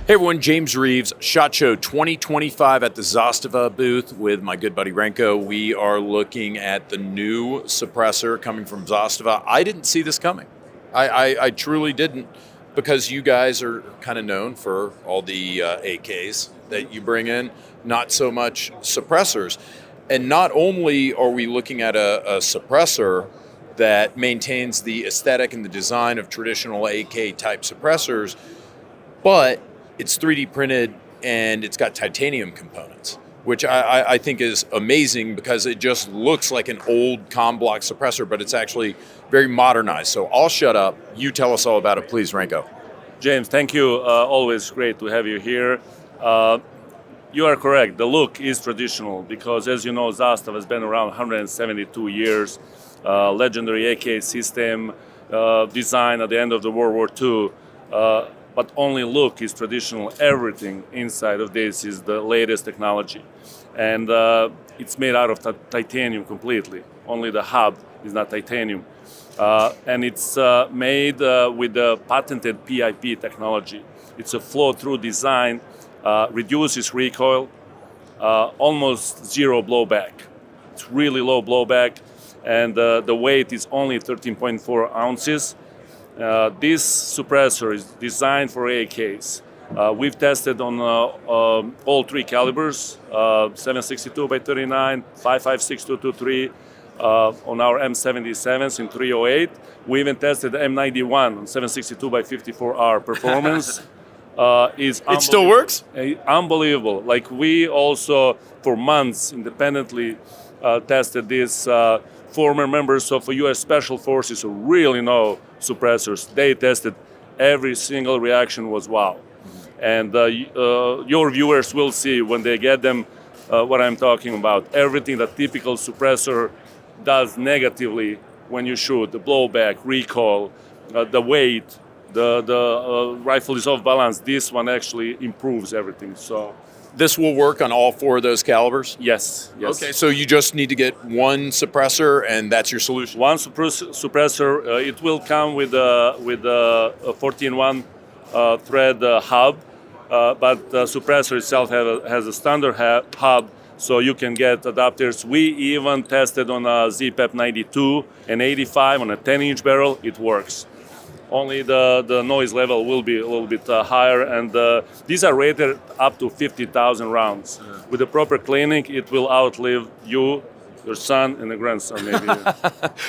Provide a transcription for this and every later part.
Hey everyone, James Reeves, SHOT Show 2025 at the Zastava booth with my good buddy Renko. We are looking at the new suppressor coming from Zastava. I didn't see this coming. I truly didn't, because you guys are kind of known for all the AKs that you bring in, not so much suppressors. And not only are we looking at a suppressor that maintains the aesthetic and the design of traditional AK type suppressors, but it's 3D printed and it's got titanium components, which I think is amazing because it just looks like an old comm block suppressor, but it's actually very modernized. So I'll shut up. You tell us all about it, please, Renko. James, thank you. Always great to have you here. You are correct. The look is traditional because, as you know, Zastava has been around 172 years. Legendary AK system designed at the end of the World War II. But only look is traditional. Everything inside of this is the latest technology. And it's made out of titanium completely. Only the hub is not titanium. And it's made with the patented PIP technology. It's a flow-through design, reduces recoil, almost zero blowback. It's really low blowback, and the weight is only 13.4 ounces. This suppressor is designed for AKs. We've tested on all three calibers, 762 by 39, 5.56 223, on our M77s in 308. We even tested the M91 on 762 by 54R. Performance It still works? Unbelievable. Like, we also, for months, independently tested this. Former members of U.S. Special Forces who really know suppressors, they tested. Every single reaction was wow. And your viewers will see when they get them what I'm talking about. Everything that typical suppressor does negatively when you shoot, the blowback, recoil, the weight, the rifle is off balance. This one actually improves everything. So this will work on all four of those calibers? Yes. Okay, so you just need to get one suppressor and that's your solution? One suppressor. It will come with a 14-1 thread hub, but the suppressor itself has a standard hub, so you can get adapters. We even tested on a ZPEP 92 and 85 on a 10-inch barrel. It works. Only the noise level will be a little bit higher, and these are rated up to 50,000 rounds. With the proper cleaning, it will outlive you, your son, and a grandson, maybe.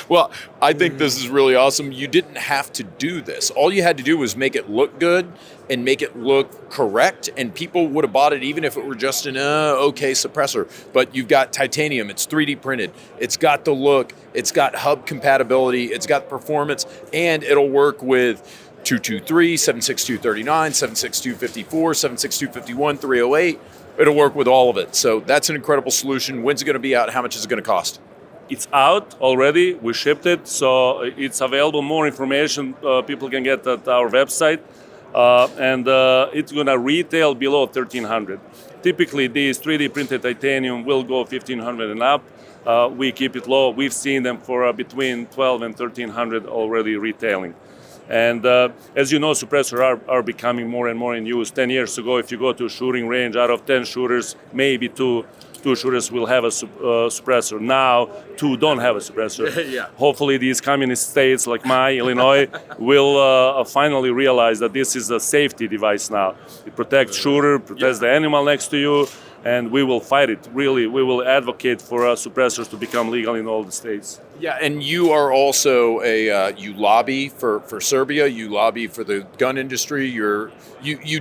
Well, I think this is really awesome. You didn't have to do this. All you had to do was make it look good and make it look correct, and people would have bought it even if it were just an okay suppressor. But you've got titanium, it's 3D printed, it's got the look, it's got hub compatibility, it's got performance, and it'll work with 223, 76239, 76254, 76251, 308. It'll work with all of it. So that's an incredible solution. When's it going to be out? How much is it going to cost? It's out already. We shipped it, so it's available. More information people can get at our website, and it's going to retail below $1,300. Typically, these 3D printed titanium will go $1,500 and up. We keep it low. We've seen them for between $1,200 and $1,300 already retailing. And as you know, suppressors are becoming more and more in use. 10 years ago, if you go to a shooting range, out of 10 shooters, maybe two shooters will have a suppressor. Now, 2 don't have a suppressor. Yeah. Hopefully, these communist states like my Illinois will finally realize that this is a safety device now. It protects shooter, protects the animal next to you, and we will fight it. Really, we will advocate for suppressors to become legal in all the states. Yeah, and you are also you lobby for Serbia. You lobby for the gun industry. You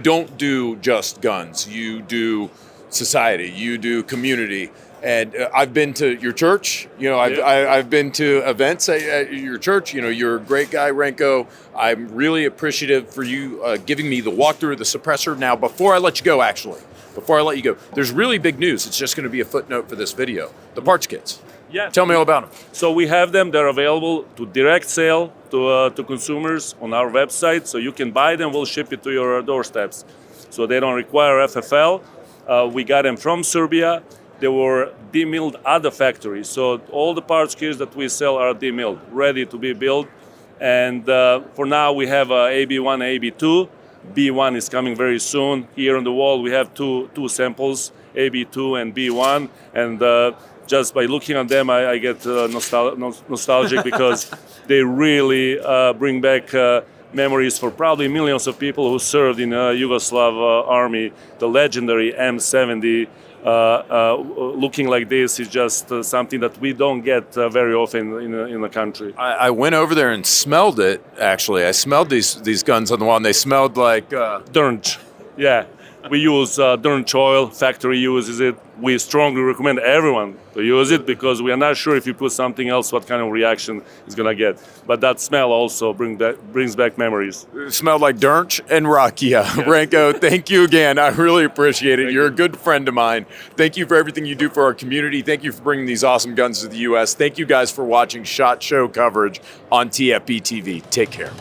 don't do just guns. You do society. You do community. And I've been to your church. You know, I've been to events at your church. You know, you're a great guy, Renko. I'm really appreciative for you giving me the walkthrough of the suppressor. Now, before I let you go, there's really big news. It's just going to be a footnote for this video. The parts kits. Yeah. Tell me all about them. So we have them. They're available to direct sale to consumers on our website. So you can buy them. We'll ship it to your doorsteps. So they don't require FFL. We got them from Serbia. They were demilled at the factory. So all the parts kits that we sell are demilled, ready to be built. And for now, we have AB1 and AB2. B1 is coming very soon. Here on the wall we have two samples, AB2 and B1, and just by looking at them, I get nostalgic because they really bring back memories for probably millions of people who served in Yugoslav army. The legendary M70 looking like this is just something that we don't get very often in the country. I went over there and smelled it, actually. I smelled these guns on the wall, and they smelled like... Dernch, yeah. We use Dernch oil, factory uses it. We strongly recommend everyone to use it because we are not sure if you put something else what kind of reaction it's gonna get. But that smell also brings back memories. It smelled like Dernch and Rakia. Yes. Renko, thank you again. I really appreciate it. You're a good friend of mine. Thank you for everything you do for our community. Thank you for bringing these awesome guns to the U.S. Thank you guys for watching SHOT Show coverage on TFBTV. Take care.